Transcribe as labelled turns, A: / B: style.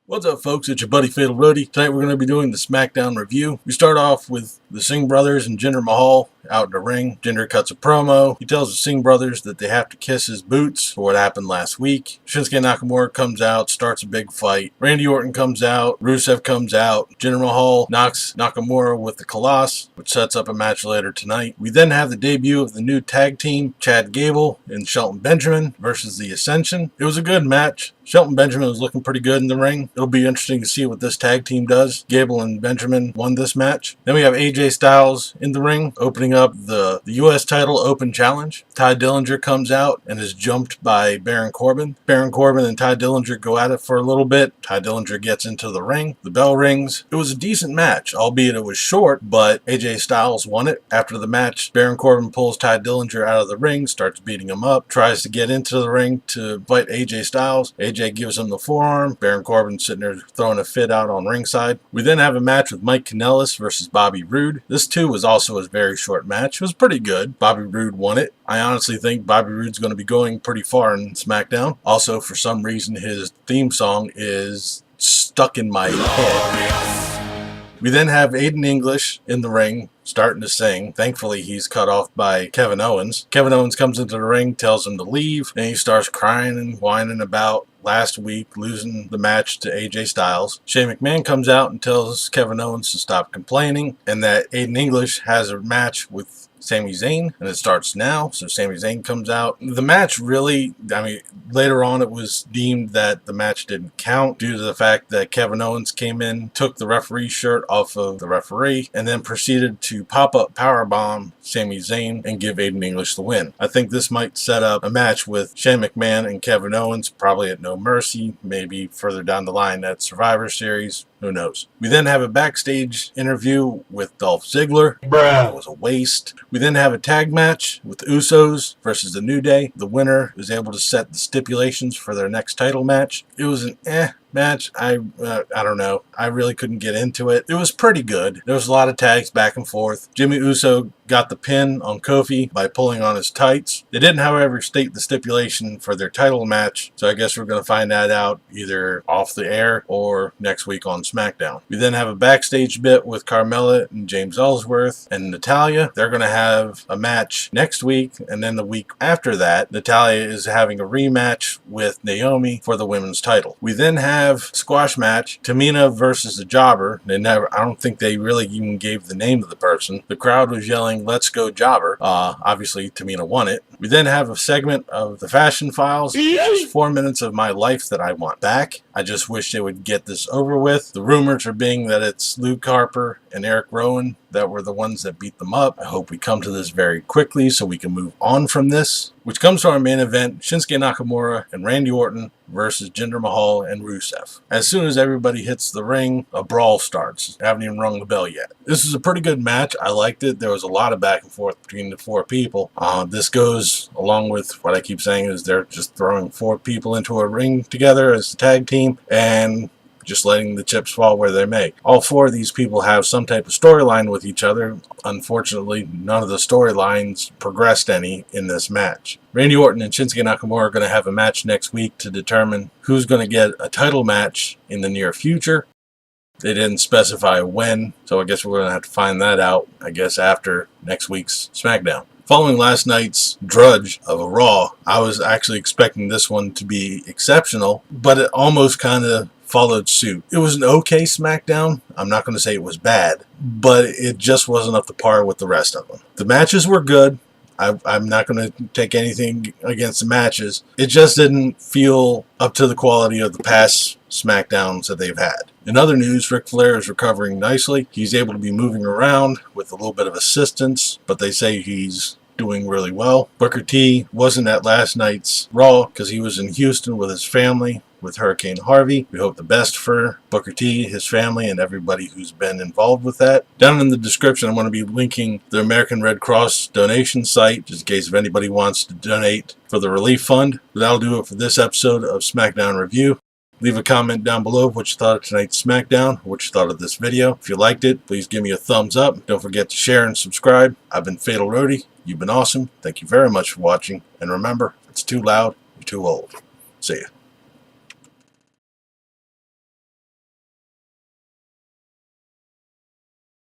A: What's up, folks? It's your buddy Fatalroadie. Tonight we're going to be doing the Smackdown review. We start off with the Singh brothers and Jinder Mahal out in the ring. Jinder cuts a promo. He tells the Singh brothers that they have to kiss his boots for what happened last week. Shinsuke Nakamura comes out, starts a big fight. Randy Orton comes out. Rusev comes out. Jinder Mahal knocks Nakamura with the Colossus, which sets up a match later tonight. We then have the debut of the new tag team, Chad Gable and Shelton Benjamin versus the Ascension. It was a good match. Shelton Benjamin was looking pretty good in the ring. It'll be interesting to see what this tag team does. Gable and Benjamin won this match. Then we have AJ Styles in the ring, opening up the U.S. title open challenge. Ty Dillinger comes out and is jumped by Baron Corbin. Baron Corbin and Ty Dillinger go at it for a little bit. Ty Dillinger gets into the ring. The bell rings. It was a decent match, albeit it was short, but AJ Styles won it. After the match, Baron Corbin pulls Ty Dillinger out of the ring, starts beating him up, tries to get into the ring to fight AJ Styles. AJ gives him the forearm. Baron Corbin sitting there throwing a fit out on ringside. We then have a match with Mike Kanellis versus Bobby Roode. This too was also a very short match. It was pretty good. Bobby Roode won it. I honestly think Bobby Roode's going to be going pretty far in SmackDown. Also, for some reason, his theme song is stuck in my head. We then have Aiden English in the ring, starting to sing. Thankfully, he's cut off by Kevin Owens. Kevin Owens comes into the ring, tells him to leave, and he starts crying and whining about last week losing the match to AJ Styles. Shane McMahon comes out and tells Kevin Owens to stop complaining and that Aiden English has a match with Sami Zayn, and it starts now. So Sami Zayn comes out. The match really, later on it was deemed that the match didn't count due to the fact that Kevin Owens came in, took the referee's shirt off of the referee, and then proceeded to pop-up powerbomb Sami Zayn and give Aiden English the win. I think this might set up a match with Shane McMahon and Kevin Owens, probably at No Mercy, maybe further down the line at Survivor Series. Who knows? We then have a backstage interview with Dolph Ziggler. It was a waste. We then have a tag match with the Usos versus the New Day. The winner is able to set the stipulations for their next title match. It was an match. I don't know. I really couldn't get into it. It was pretty good. There was a lot of tags back and forth. Jimmy Uso got the pin on Kofi by pulling on his tights. They didn't, however, state the stipulation for their title match, so I guess we're going to find that out either off the air or next week on SmackDown. We then have a backstage bit with Carmella and James Ellsworth and Natalya. They're going to have a match next week, and then the week after that, Natalya is having a rematch with Naomi for the women's title. We then have squash match, Tamina versus the Jobber. I don't think they really even gave the name of the person. The crowd was yelling, "Let's go Jobber." Obviously Tamina won it. We then have a segment of the Fashion Files. Just 4 minutes of my life that I want back. I just wish they would get this over with. The rumors are being that it's Luke Harper and Eric Rowan that were the ones that beat them up. I hope we come to this very quickly so we can move on from this. Which comes to our main event, Shinsuke Nakamura and Randy Orton versus Jinder Mahal and Rusev. As soon as everybody hits the ring, a brawl starts. I haven't even rung the bell yet. This is a pretty good match. I liked it. There was a lot of back and forth between the four people. This goes along with what I keep saying is they're just throwing four people into a ring together as a tag team and just letting the chips fall where they may. All four of these people have some type of storyline with each other. Unfortunately, none of the storylines progressed any in this match. Randy Orton and Shinsuke Nakamura are going to have a match next week to determine who's going to get a title match in the near future. They didn't specify when, so I guess we're going to have to find that out, I guess, after next week's SmackDown. Following last night's drudge of a Raw, I was actually expecting this one to be exceptional, but it almost kind of followed suit. It was an okay SmackDown. I'm not going to say it was bad, but it just wasn't up to par with the rest of them. The matches were good. I'm not going to take anything against the matches. It just didn't feel up to the quality of the past SmackDowns that they've had. In other news, Ric Flair is recovering nicely. He's able to be moving around with a little bit of assistance, but they say he's doing really well. Booker T wasn't at last night's Raw because he was in Houston with his family with Hurricane Harvey. We hope the best for Booker T, his family, and everybody who's been involved with that. Down in the description, I'm going to be linking the American Red Cross donation site, just in case if anybody wants to donate for the relief fund. But that'll do it for this episode of SmackDown Review. Leave a comment down below of what you thought of tonight's SmackDown, what you thought of this video. If you liked it, please give me a thumbs up. Don't forget to share and subscribe. I've been Fatalroadie. You've been awesome. Thank you very much for watching. And remember, if it's too loud, you're too old. See ya.